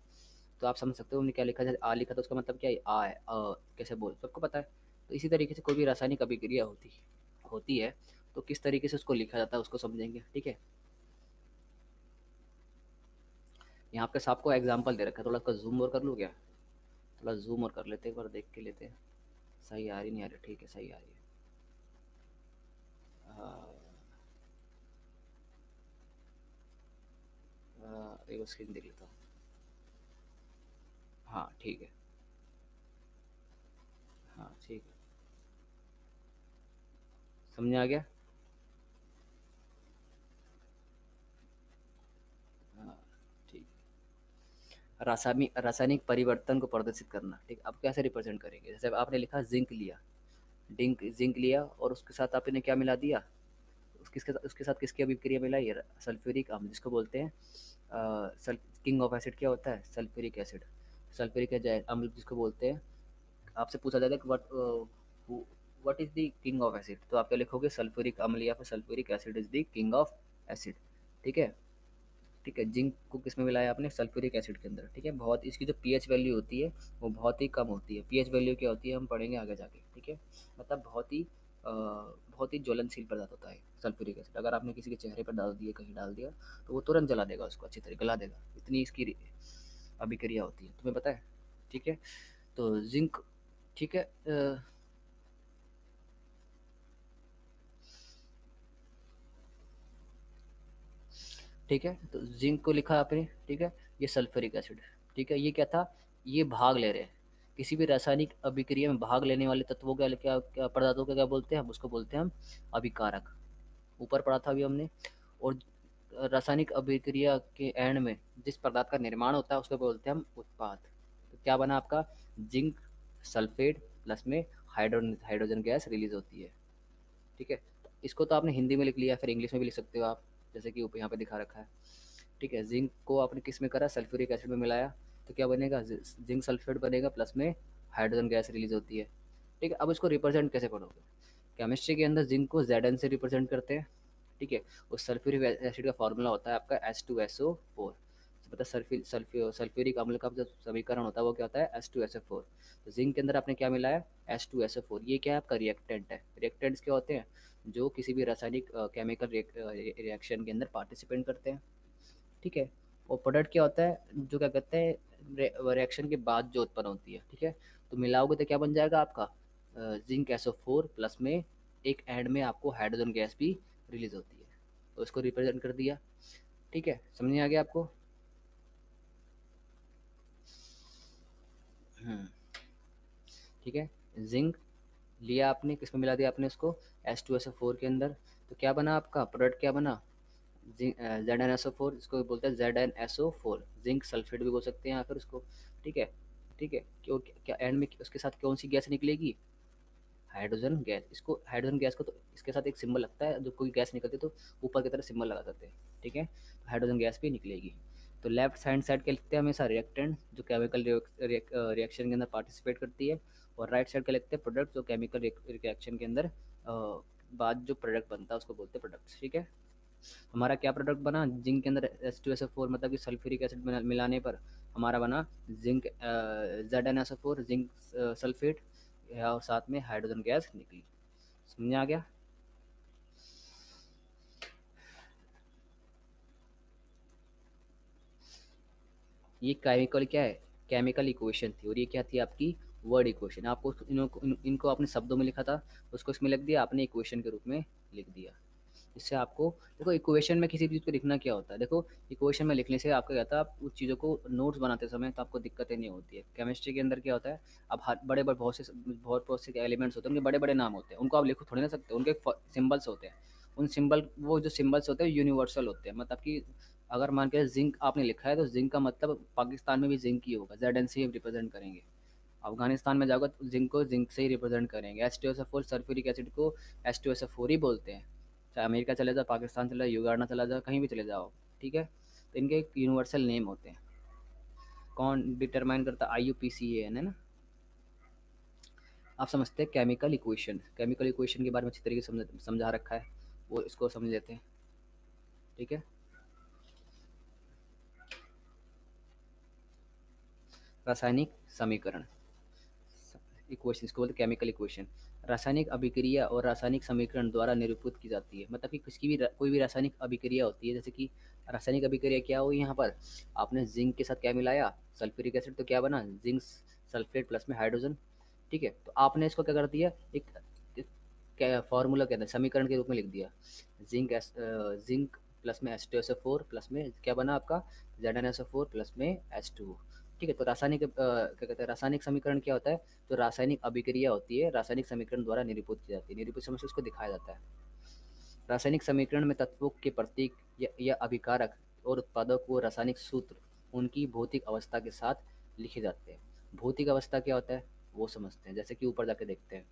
Speaker 1: तो आप समझ सकते हो उन्होंने क्या लिखा, जैसे आ लिखा तो उसका मतलब क्या है, आ है, कैसे बोल सबको पता है। तो इसी तरीके से कोई भी रासायनिक अभिक्रिया होती होती है तो किस तरीके से उसको लिखा जाता है उसको समझेंगे, ठीक है। यहाँ पे आपको एग्जांपल दे रखा है, थोड़ा उसका जूम और कर लूँ क्या? थोड़ा जूम और कर लेते हैं, एक बार देख के लेते हैं। सही आ रही नहीं आ रही? ठीक है, सही आ रही है। एक बार स्क्रीन देख लेता हूँ। हाँ ठीक है। हाँ ठीक है, समझ आ गया। हाँ ठीक। रासायनिक रासायनिक परिवर्तन को प्रदर्शित करना, ठीक। अब कैसे रिप्रेजेंट करेंगे? जैसे अब आपने लिखा जिंक लिया, जिंक लिया और उसके साथ आपने क्या मिला दिया? उसके साथ किसकी अभिक्रिया मिलाई है? सल्फ्यूरिक अम्ल, जिसको बोलते हैं किंग ऑफ एसिड क्या होता है? Sulphuric acid. सल्फ्यूरिक अम्ल जिसको बोलते हैं। आपसे पूछा जाता है कि what is the king of acid, तो आप क्या लिखोगे? सल्फ्यूरिक अम्ल या फिर sulphuric acid is the king of acid, ठीक है। ठीक है, जिंक को किस में मिलाया आपने? सल्फ्यूरिक एसिड के अंदर, ठीक है। बहुत इसकी जो पीएच वैल्यू होती है वो बहुत ही कम होती है। पीएच वैल्यू क्या होती है हम पढ़ेंगे आगे जाके, ठीक है। मतलब बहुत ही ज्वलनशील पदार्थ होता है सल्फ्यूरिक एसिड। अगर आपने किसी के चेहरे पर डाल दिया, कहीं डाल दिया, तो वो तुरंत जला देगा उसको, अच्छी तरह गला देगा, इतनी इसकी अभिक्रिया होती है, तुम्हें पता है, ठीक है। तो जिंक, ठीक है। ठीक है, तो जिंक को लिखा आपने, ठीक है। ये सल्फ्यूरिक एसिड, ठीक है। ये क्या था? ये भाग ले रहे हैं किसी भी रासायनिक अभिक्रिया में, भाग लेने वाले तत्वों का क्या क्या पदार्थों का क्या बोलते हैं हम? उसको बोलते हैं हम अभिकारक। ऊपर पढ़ा था अभी हमने। और रासायनिक अभिक्रिया के एंड में जिस पदार्थ का निर्माण होता है उसको बोलते हैं हम उत्पाद। तो क्या बना आपका? जिंक सल्फेट प्लस में हाइड्रोजन गैस रिलीज होती है, ठीक है। इसको तो आपने हिंदी में लिख लिया, फिर इंग्लिश में भी लिख सकते हो आप, जैसे कि ऊपर यहाँ पे दिखा रखा है, ठीक है। जिंक को आपने किस में करा? सल्फ्यूरिक एसिड में मिलाया, तो क्या बनेगा? जिंक सल्फेट बनेगा, प्लस में हाइड्रोजन गैस रिलीज होती है, ठीक है। अब इसको रिप्रेजेंट कैसे पढ़ोगे? केमिस्ट्री के अंदर जिंक को Zn से रिप्रेजेंट करते हैं, ठीक है। उस सल्फ्यूरिक एसिड का फॉर्मूला होता है आपका H2SO4। पता सल्फ्यूरिक अम्ल का जो समीकरण होता है वो क्या होता है? H2SO4। तो जिंक के अंदर आपने क्या मिलाया? H2SO4। ये क्या है आपका? रिएक्टेंट है। रिएक्टेंट्स क्या होते हैं? जो किसी भी रासायनिक केमिकल रिएक्शन के अंदर पार्टिसिपेट करते हैं, ठीक है। और प्रोडक्ट क्या होता है? जो क्या कहते हैं रिएक्शन के बाद जो उत्पन्न होती है, ठीक है। तो मिलाओगे तो क्या बन जाएगा आपका? जिंक SO4 प्लस में एक एंड में आपको हाइड्रोजन गैस भी रिलीज होती है, तो इसको रिप्रेजेंट कर दिया, ठीक है। समझ में आ गया आपको? हम्म, ठीक है। जिंक लिया आपने, किस में मिला दिया आपने उसको? H2SO4 के अंदर। तो क्या बना आपका प्रोडक्ट? क्या बना? ZnSO4, इसको बोलते हैं ZnSO4, जिंक सल्फेट भी बोल सकते हैं या फिर उसको, ठीक है। ठीक है, क्यों क्या एंड में उसके साथ कौन सी गैस निकलेगी? Hydrogen gas. इसको हाइड्रोजन गैस को तो इसके साथ एक सिंबल लगता है, जब कोई गैस निकलती है तो ऊपर की तरफ सिंबल लगा देते हैं, ठीक है। तो हाइड्रोजन गैस भी निकलेगी। तो लेफ्ट हैंड साइड क्या लिखते हैं हमेशा? रिएक्टेंट, जो केमिकल रिएक्शन के अंदर पार्टिसिपेट करती है। और राइट साइड क्या लिखते हैं? प्रोडक्ट, जो केमिकल रिएक्शन के अंदर बाद जो प्रोडक्ट बनता है उसको बोलते हैं प्रोडक्ट्स, ठीक है। हमारा क्या प्रोडक्ट बना जिंक के अंदर? H2SO4, मतलब कि सल्फ्यूरिक एसिड मिलाने पर हमारा बना जिंक ZnSO4, जिंक सल्फेट, और साथ में हाइड्रोजन गैस निकली। समझ आ गया? ये केमिकल क्या है? केमिकल इक्वेशन थी, और ये क्या थी आपकी? Word equation. आपको इनको आपने शब्दों में लिखा था, उसको इसमें लिख दिया आपने, इक्वेशन के रूप में लिख दिया। इससे आपको देखो, इक्वेशन में किसी भी चीज़ को लिखना क्या होता है? देखो, इक्वेशन में लिखने से आपका क्या होता है, आप उस चीज़ों को नोट्स बनाते समय तो आपको दिक्कतें नहीं होती है। केमिस्ट्री के अंदर क्या होता है, अब हर बड़े बड़े बहुत से एलिमेंट्स होते हैं, उनके बड़े बड़े नाम होते हैं, उनको आप लिखो थोड़ी ना सकते, उनके सिम्बल्स होते हैं। उन सिंबल, वो जो सिंबल्स होते हैं यूनिवर्सल होते हैं, मतलब कि अगर मान के जिंक आपने लिखा है तो जिंक का मतलब पाकिस्तान में भी जिंक ही होगा, Zn से ही रिप्रेजेंट करेंगे। अफगानिस्तान में जाओगे तो जिंक को जिंक से ही रिप्रेजेंट करेंगे। H2SO4 सल्फ्यूरिक एसिड को H2SO4 ही बोलते हैं। चाहे अमेरिका चले जाओ, पाकिस्तान चले जाओ, युगांडा चला जाओ, कहीं भी चले जाओ, ठीक है। तो इनके एक यूनिवर्सल नेम होते हैं। कौन डिटरमाइन करता? IUPAC है ना। आप समझते हैं केमिकल इक्वेशन? केमिकल इक्वेशन के बारे में अच्छी तरीके से समझा रखा है, वो इसको समझ लेते हैं, ठीक है। रासायनिक समीकरण, इक्वेशन, इसको बोलते हैं केमिकल इक्वेशन। रासायनिक अभिक्रिया और रासायनिक समीकरण द्वारा निरूपित की जाती है। मतलब कि किसी भी कोई भी रासायनिक अभिक्रिया होती है, जैसे कि रासायनिक अभिक्रिया क्या हुई यहाँ पर, आपने जिंक के साथ क्या मिलाया, सल्फ्यूरिक एसिड, तो क्या बना, जिंक सल्फेट प्लस में हाइड्रोजन। ठीक है, तो आपने इसको क्या कर दिया, एक क्या फॉर्मूला कहते हैं, समीकरण के रूप में लिख दिया, जिंक प्लस में H2SO4 प्लस में क्या बना आपका ZnSO4 प्लस में H2O। ठीक है, तो रासायनिक क्या कहते हैं, रासायनिक समीकरण क्या होता है, तो रासायनिक अभिक्रिया होती है, रासायनिक समीकरण द्वारा निरूपित की जाती है, निरूपित समझ से उसको दिखाया जाता है। रासायनिक समीकरण में तत्वों के प्रतीक या अभिकारक और उत्पादों को रासायनिक सूत्र उनकी भौतिक अवस्था के साथ लिखे जाते हैं। भौतिक अवस्था क्या होता है वो समझते हैं, जैसे कि ऊपर जाके देखते हैं।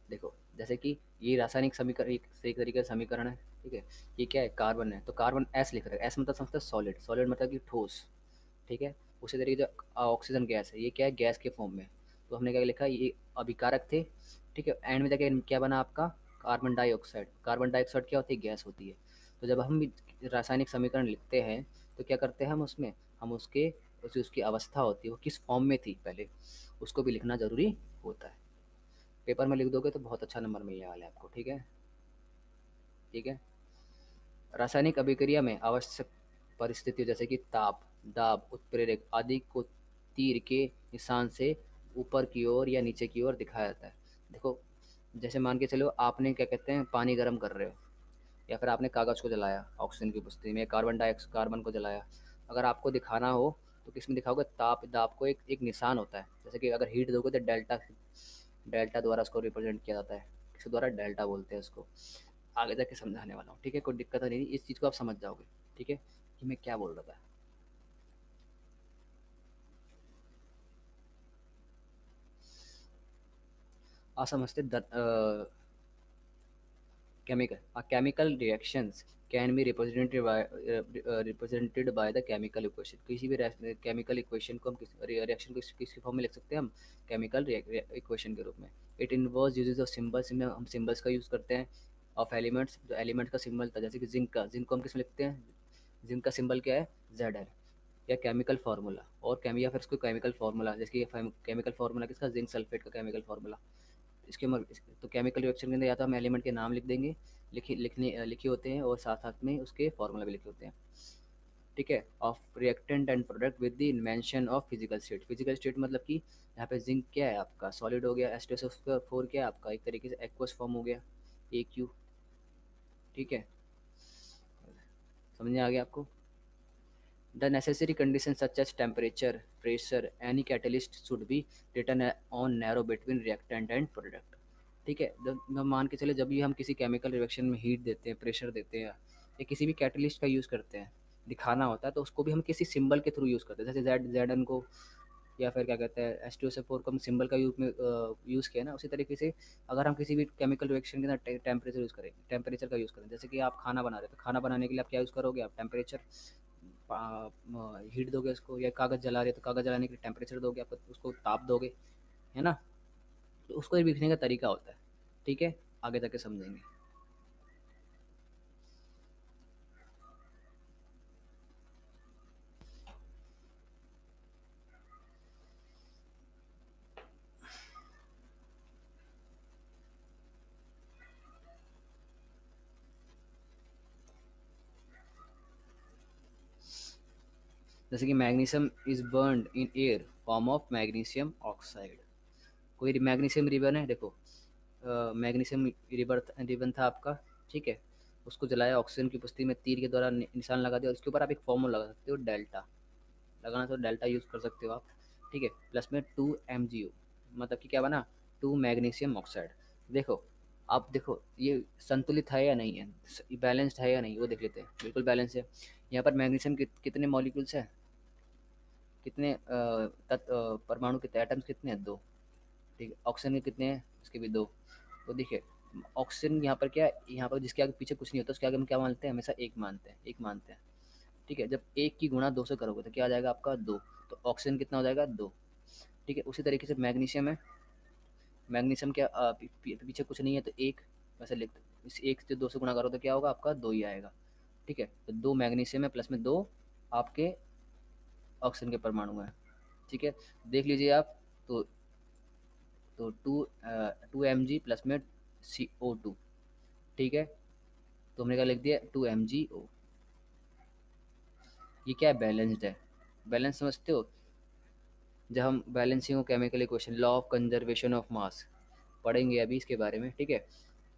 Speaker 1: देखो, जैसे कि ये रासायनिक समीकरण एक सही तरीके का समीकरण है। ठीक है, ये क्या है, कार्बन है, तो कार्बन एस लिख रहे हैं, एस मतलब समझते हैं सॉलिड, सॉलिड मतलब कि ठोस। ठीक है, उसी तरीके से ऑक्सीजन गैस है, ये क्या है, गैस के फॉर्म में। तो हमने क्या लिखा, ये अभिकारक थे। ठीक है, एंड में जाके क्या बना आपका, कार्बन डाइऑक्साइड। कार्बन डाइऑक्साइड क्या होती है, गैस होती है। तो जब हम रासायनिक समीकरण लिखते हैं तो क्या करते हैं हम उसमें, हम उसके उसकी अवस्था होती है वो किस फॉर्म में थी पहले, उसको भी लिखना ज़रूरी होता है। पेपर में लिख दोगे तो बहुत अच्छा नंबर मिलने वाला है आपको। ठीक है, ठीक है। रासायनिक अभिक्रिया में आवश्यक परिस्थितियों जैसे कि ताप, दाब, उत्प्रेरक आदि को तीर के निशान से ऊपर की ओर या नीचे की ओर दिखाया जाता है। देखो, जैसे मान के चलो आपने क्या कहते हैं पानी गर्म कर रहे हो, या फिर आपने कागज़ को जलाया ऑक्सीजन की उपस्थिति में, कार्बन को जलाया। अगर आपको दिखाना हो तो किस में दिखाओगे, ताप दाब को एक एक निशान होता है, जैसे कि अगर हीट दोगे तो डेल्टा, डेल्टा द्वारा उसको रिप्रेजेंट किया जाता है, किसके द्वारा, डेल्टा बोलते हैं उसको। आगे जाके समझाने वाला हूँ। ठीक है, कोई दिक्कत नहीं, इस चीज़ को आप समझ जाओगे। ठीक है, कि मैं क्या बोल रहा था। आप समझते chemical reactions can be represented by the chemical equation। किसी भी केमिकल इक्वेशन को हम रिएक्शन को किसके फॉर्म में लिख सकते हैं, हम केमिकल इक्वेशन के रूप में। It involves uses of symbols, में हम सिंबल्स का यूज़ करते हैं। ऑफ एलिमेंट्स, जो एलिमेंट का सिंबल था, जैसे कि जिंक को हम किस में लिखते हैं, जिंक का सिंबल क्या है, Zn। या केमिकल फार्मूला, और या फिर उसको केमिकल फार्मूला, जैसे कि केमिकल फार्मूला किसका, जिंक सल्फेट का केमिकल फार्मूला। इसके तो केमिकल रिएक्शन के अंदर या तो हम एलिमेंट के नाम लिख देंगे, लिखे होते हैं, और साथ साथ में उसके फार्मूला भी लिखे होते हैं। ठीक है, of reactant and product with the mention of physical state. Physical state मतलब कि यहाँ पे जिंक क्या है आपका, सॉलिड हो गया, H2SO4 क्या है आपका, एक तरीके से एक्वस फॉर्म हो गया, AQ। ठीक है, समझ में आ गया आपको। The necessary condition such as temperature, pressure, any catalyst should be written on narrow between reactant and product. ठीक है, जब मान के चले, जब भी हम किसी केमिकल रिएक्शन में हीट देते हैं, प्रेशर देते हैं, या किसी भी कैटलिस्ट का यूज़ करते हैं, दिखाना होता है, तो उसको भी हम किसी सिंबल के थ्रू यूज़ करते हैं, जैसे Zn को, या फिर क्या कहते हैं H2SO4 को हम सिंबल का यूज़ किया ना, उसी तरीके से अगर हम किसी भी केमिकल रिएक्शन के अंदर टेम्परेचर यूज़ करें, टेम्परेचर का यूज़ करें, जैसे कि आप खाना बना रहे हो, तो खाना बनाने के लिए आप क्या यूज़ करोगे, आप टेम्परेचर हीट दोगे उसको, या कागज़ जला रहे हो तो कागज़ जलाने के लिए टेम्परेचर दोगे, आप उसको ताप दोगे, है ना। तो उसको एक लिखने का तरीका होता है। ठीक है, आगे जाके समझेंगे। जैसे कि magnesium is burned in air form of magnesium oxide. कोई मैग्नीशियम रिबन है, देखो मैग्नीशियम रिबन था आपका। ठीक है, उसको जलाया, ऑक्सीजन की उपस्थिति में तीर के द्वारा निशान लगा दिया, उसके ऊपर आप एक फॉर्मूला लगा सकते हो, डेल्टा। लगाना तो डेल्टा यूज़ कर सकते हो आप। ठीक है, प्लस में 2 MgO, मतलब कि क्या बना, 2 मैग्नीशियम ऑक्साइड। देखो, आप देखो ये संतुलित है या नहीं है, बैलेंस्ड है या नहीं, वो देख लेते हैं। बिल्कुल बैलेंस है। यहाँ पर मैग्नीशियम कितने मॉलिक्यूल्स हैं, कितने परमाणु, कितने एटम्स, कितने हैं, 2। ठीक है, ऑक्सीजन के कितने हैं, इसके भी 2। तो देखिए, ऑक्सीजन यहाँ पर क्या है, यहाँ पर जिसके आगे पीछे कुछ नहीं होता उसके आगे हम क्या मानते हैं, हमेशा एक मानते हैं, एक मानते हैं। ठीक है, जब एक की गुणा 2 से करोगे तो क्या आ जाएगा आपका, 2। तो ऑक्सीजन कितना हो जाएगा, 2। ठीक है, उसी तरीके से मैग्नीशियम है, मैग्नीशियम क्या पीछे कुछ नहीं है तो एक, वैसे लिख दो, इस एक से 2 से गुणा करो तो क्या होगा आपका, 2 ही आएगा। ठीक है, तो 2 मैग्नीशियम है, प्लस में 2 आपके ऑक्सीजन के परमाणु हैं। ठीक है, देख लीजिए आप। तो तो 2 mg प्लस में CO2, ठीक है। तो हमने क्या लिख दिया, 2 mgO। ये क्या है, बैलेंस्ड है। बैलेंस समझते हो, जब हम balancing of chemical equation, law of conservation of mass पढ़ेंगे अभी इसके बारे में, ठीक है।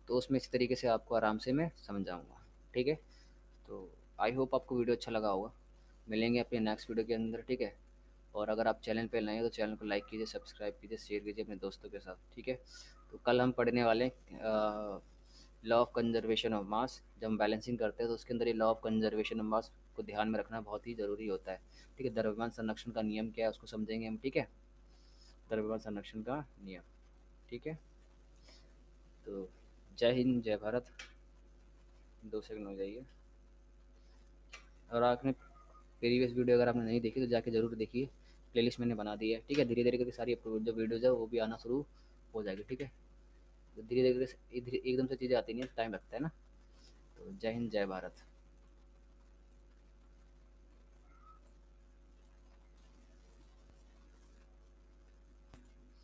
Speaker 1: तो उसमें इस तरीके से आपको आराम से मैं समझाऊंगा, ठीक है। तो आई होप आपको वीडियो अच्छा लगा होगा। मिलेंगे अपने नेक्स्ट वीडियो के अंदर, ठीक है। और अगर आप चैनल पे नए हो तो चैनल को लाइक कीजिए, सब्सक्राइब कीजिए, शेयर कीजिए अपने दोस्तों के साथ, ठीक है। तो कल हम पढ़ने वाले law of conservation of mass. जब हम बैलेंसिंग करते हैं तो उसके अंदर ये law of conservation of mass को ध्यान में रखना बहुत ही ज़रूरी होता है, ठीक है। द्रव्यमान संरक्षण का नियम क्या है उसको समझेंगे हम, ठीक है। द्रव्यमान संरक्षण का नियम, ठीक है। तो जय हिंद, जय भारत। 2 सेकंड हो जाइए। और आपने प्रीवियस वीडियो अगर आपने नहीं देखी तो जाके ज़रूर देखिए, प्लेलिस्ट मैंने बना दी है, ठीक है। धीरे धीरे करके सारी जो वीडियोज़ है वो भी आना शुरू हो जाएगी, ठीक है। तो धीरे धीरे एकदम से चीज़ें आती नहीं है, टाइम लगता है ना। तो जय हिंद, जय भारत।